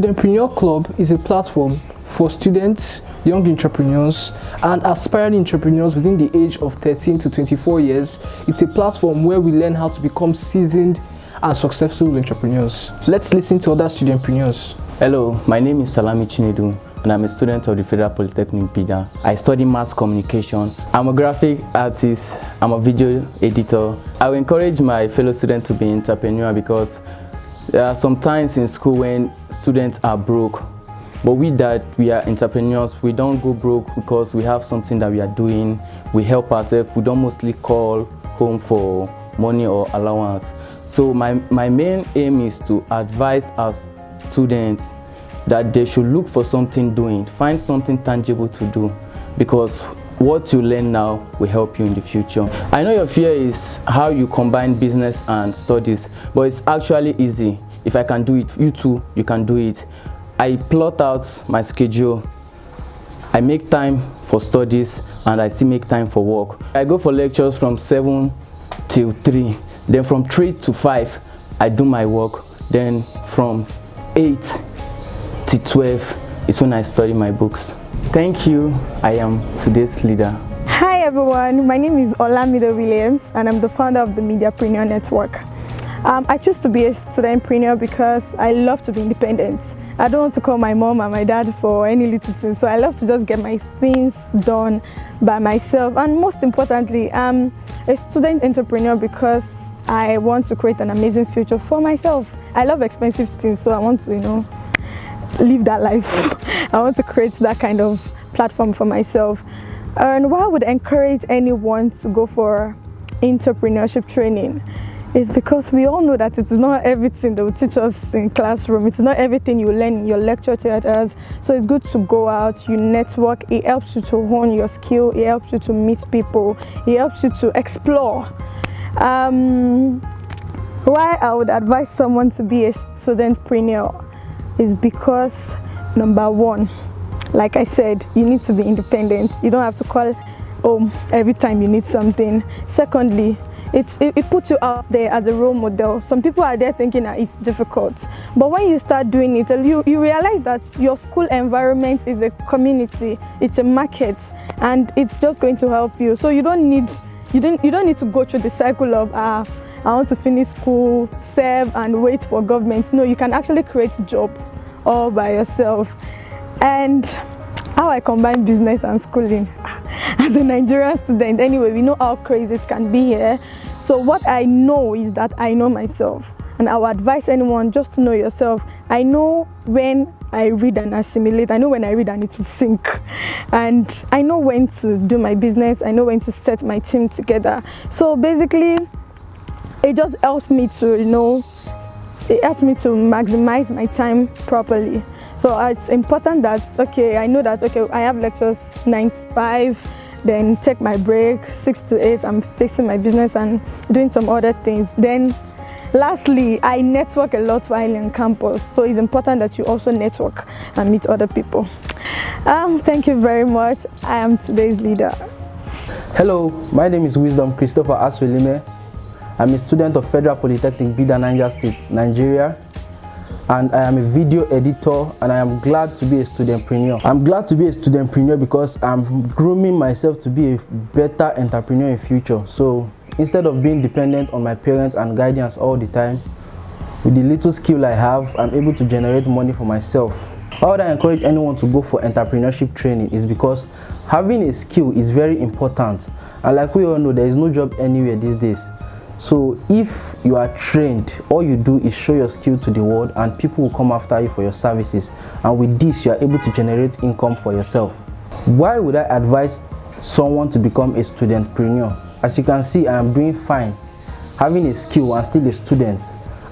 Studentpreneur Club is a platform for students, young entrepreneurs, and aspiring entrepreneurs within the age of 13 to 24 years. It's a platform where we learn how to become seasoned and successful entrepreneurs. Let's listen to other studentpreneurs. Hello, my name is Salami Chinedu, and I'm a student of the Federal Polytechnic Bida. I study mass communication. I'm a graphic artist. I'm a video editor. I will encourage my fellow students to be entrepreneur because there are some times in school when students are broke, but we are entrepreneurs. We don't go broke because we have something that we are doing. We help ourselves. We don't mostly call home for money or allowance. So my main aim is to advise our students that they should look for something doing, find something tangible to do, because what you learn now will help you in the future. I know your fear is how you combine business and studies, but it's actually easy. If I can do it, you too, you can do it. I plot out my schedule. I make time for studies and I still make time for work. I go for lectures from 7 till 3. Then from 3 to 5, I do my work. Then from 8 to 12 is when I study my books. Thank you. I am today's leader. Hi everyone, my name is Williams and I'm the founder of the Mediapreneur Network. I choose to be a studentpreneur because I love to be independent. I don't want to call my mom and my dad for any little thing, so I love to just get my things done by myself. And most importantly, I'm a student entrepreneur because I want to create an amazing future for myself. I love expensive things, so I want to, live that life. I want to create that kind of platform for myself. And why I would encourage anyone to go for entrepreneurship training is because we all know that it is not everything they will teach us in classroom. It's not everything you learn in your lecture theaters. So it's good to go out, you network. It helps you to hone your skill. It helps you to meet people. It helps you to explore. Why I would advise someone to be a studentpreneur is because, number one, like I said, you need to be independent. You don't have to call home every time you need something. Secondly, it puts you out there as a role model. Some people are there thinking that it's difficult, but when you start doing it, you realize that your school environment is a community, it's a market, and it's just going to help you. So you don't need to go through the cycle of I want to finish school, serve, and wait for government. No, you can actually create a job all by yourself. And how I combine business and schooling as a Nigerian student, anyway, we know how crazy it can be here. So what I know is that I know myself, and I would advise anyone just to know yourself. I know when I read and assimilate. I know when I read and it will sink, and I know when to do my business. I know when to set my team together. So basically, it just helps me to, it helps me to maximize my time properly. So it's important that, I know that, I have lectures 9 to 5, then take my break, 6 to 8, I'm fixing my business and doing some other things. Then lastly, I network a lot while on campus. So it's important that you also network and meet other people. Thank you very much. I am today's leader. Hello, my name is Azueleme. I'm a student of Federal Polytechnic Bida, Niger State, Nigeria. And I am a video editor, and I am glad to be a studentpreneur. I'm glad to be a studentpreneur because I'm grooming myself to be a better entrepreneur in future. So instead of being dependent on my parents and guidance all the time, with the little skill I have, I'm able to generate money for myself. Why would I encourage anyone to go for entrepreneurship training is because having a skill is very important. And like we all know, there is no job anywhere these days. So if you are trained, all you do is show your skill to the world and people will come after you for your services. And with this, you are able to generate income for yourself. Why would I advise someone to become a studentpreneur? As you can see, I am doing fine. Having a skill and still a student.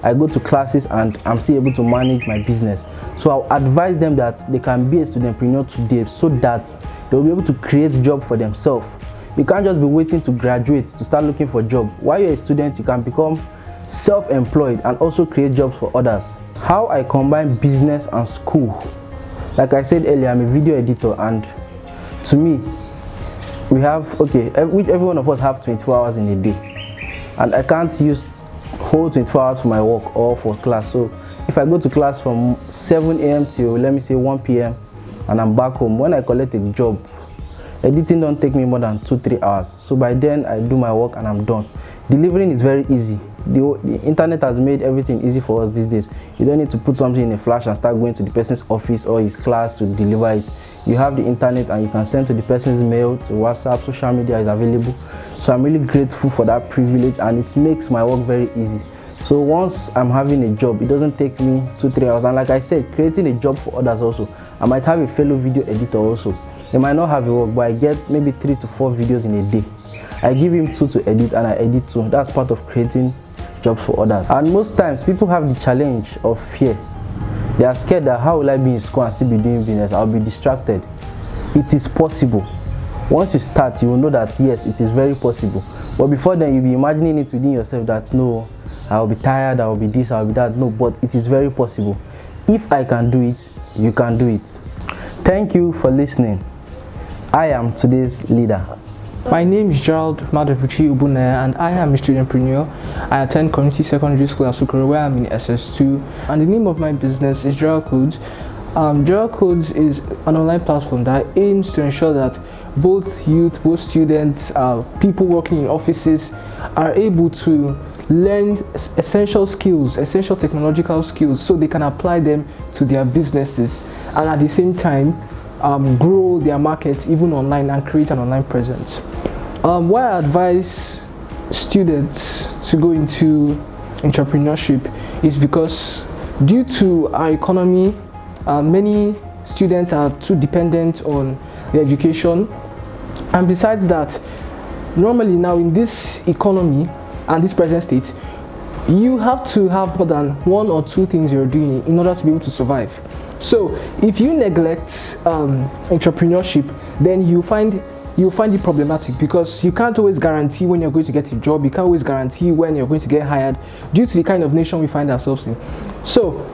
I go to classes and I'm still able to manage my business. So I'll advise them that they can be a studentpreneur today so that they'll be able to create a job for themselves. You can't just be waiting to graduate to start looking for a job. While you're a student, you can become self-employed and also create jobs for others. How I combine business and school. Like I said earlier, I'm a video editor, and to me, we have, every one of us have 24 hours in a day. And I can't use whole 24 hours for my work or for class. So if I go to class from 7 a.m. till, let me say, 1 p.m. and I'm back home. When I collect a job, editing don't take me more than 2-3 hours. So by then I do my work and I'm done. Delivering is very easy. The internet has made everything easy for us these days. You don't need to put something in a flash and start going to the person's office or his class to deliver it. You have the internet and you can send to the person's mail, to WhatsApp, social media is available. So I'm really grateful for that privilege, and it makes my work very easy. So once I'm having a job, it doesn't take me 2-3 hours. And like I said, creating a job for others also. I might have a fellow video editor also. They might not have a work, but I get maybe 3 to 4 videos in a day. I give him 2 to edit and I edit 2. That's part of creating jobs for others. And most times people have the challenge of fear. They are scared that how will I be in school and still be doing business? I'll be distracted. It is possible. Once you start, you will know that yes, it is very possible. But before then, you'll be imagining it within yourself that no, I'll be tired, I'll be this, I'll be that. No, but it is very possible. If I can do it, you can do it. Thank you for listening. I am today's leader. My name is Gerald Maduuchi, and I am a studentpreneur. I attend community secondary school at Sukuru, where I'm in SS2. And the name of my business is Gerald Codes. Gerald Codes is an online platform that aims to ensure that both youth, both students, people working in offices are able to learn essential skills, essential technological skills, so they can apply them to their businesses, and at the same time grow their market even online and create an online presence. Why I advise students to go into entrepreneurship is because due to our economy, many students are too dependent on their education, and besides that, normally now in this economy and this present state, you have to have more than 1 or 2 things you're doing in order to be able to survive. So if you neglect entrepreneurship, then you find it problematic, because you can't always guarantee when you're going to get a job. You can't always guarantee when you're going to get hired due to the kind of nation we find ourselves in. So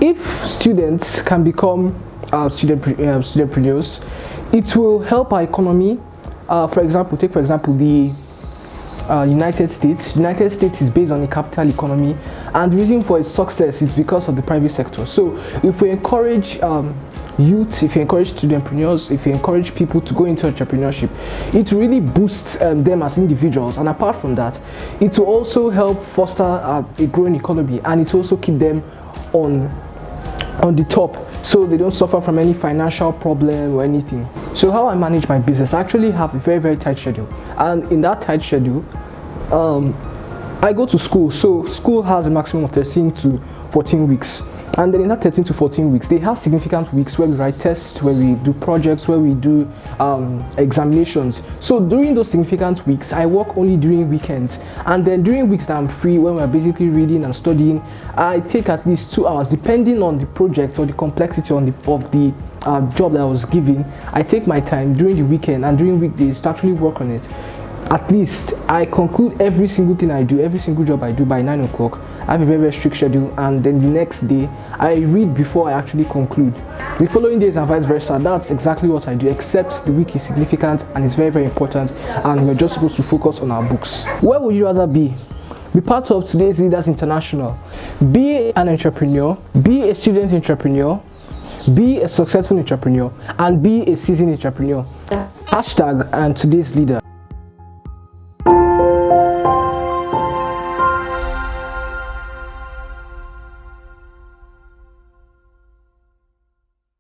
if students can become studentpreneurs, it will help our economy. For example, take for example the United States. United States is based on a capital economy, and the reason for its success is because of the private sector. So if we encourage youth, if you encourage studentpreneurs, if you encourage people to go into entrepreneurship, it really boosts them as individuals. And apart from that, it will also help foster a growing economy, and it will also keep them on the top, so they don't suffer from any financial problem or anything. So how I manage my business, I actually have a very tight schedule, and in that tight schedule, I go to school. So school has a maximum of 13 to 14 weeks, and then in that 13 to 14 weeks, they have significant weeks where we write tests, where we do projects, where we do examinations. So during those significant weeks, I work only during weekends, and then during weeks that I'm free, when we're basically reading and studying, I take at least 2 hours, depending on the project or the complexity of the job that I was given. I take my time during the weekend and during weekdays to actually work on it. At least I conclude every single thing I do, every single job I do by 9 o'clock. I have a very strict schedule, and then the next day I read before I actually conclude. The following days and vice versa. That's exactly what I do, except the week is significant and it's very important, and we're just supposed to focus on our books. Where would you rather be? Be part of Today's Leaders International. Be an entrepreneur, be a student entrepreneur, be a successful entrepreneur, and be a seasoned entrepreneur. #and Today's Leader.